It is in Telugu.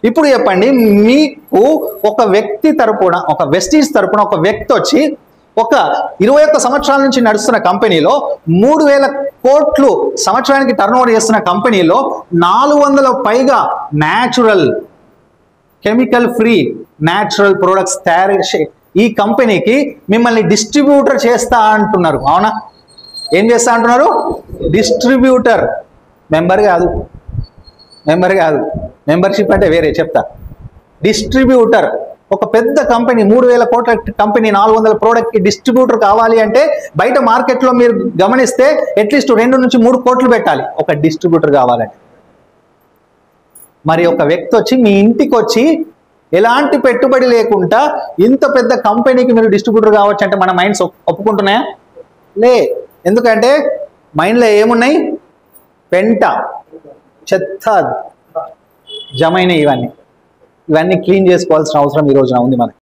ఇప్పుడు చెప్పండి, మీకు ఒక వ్యక్తి తరపున, ఒక వెస్టీజ్ తరపున ఒక వ్యక్తి వచ్చి ఒక 21 సంవత్సరాల నుంచి నడుస్తున్న కంపెనీలో 3000 కోట్లు సంవత్సరానికి టర్నోవర్ చేస్తున్న కంపెనీలో 400 పైగా natural, chemical free natural products తయారు చేసే ఈ కంపెనీకి మిమ్మల్ని డిస్ట్రిబ్యూటర్ చేస్తా అంటున్నారు. అవునా? ఏం చేస్తా అంటున్నారు? డిస్ట్రిబ్యూటర్. మెంబర్ కాదు, మెంబర్షిప్ అంటే వేరే చెప్తా. డిస్ట్రిబ్యూటర్. ఒక పెద్ద కంపెనీ, 3000 కోట్ల కంపెనీ 400 ప్రోడక్ట్కి డిస్ట్రిబ్యూటర్ కావాలి అంటే బయట మార్కెట్లో మీరు గమనిస్తే అట్లీస్ట్ 2 నుంచి 3 కోట్లు పెట్టాలి ఒక డిస్ట్రిబ్యూటర్ కావాలంటే. మరి ఒక వ్యక్తి వచ్చి మీ ఇంటికి వచ్చి ఎలాంటి పెట్టుబడి లేకుండా ఇంత పెద్ద కంపెనీకి మీరు డిస్ట్రిబ్యూటర్ కావచ్చు అంటే మన మైండ్స్ ఒప్పుకుంటున్నాయా? లే. ఎందుకంటే మైండ్లో ఏమున్నాయి? పెంట, చెత్త జమైన ఇవన్నీ క్లీన్ చేసుకోవాల్సిన అవసరం ఈ రోజున ఉంది మనకి.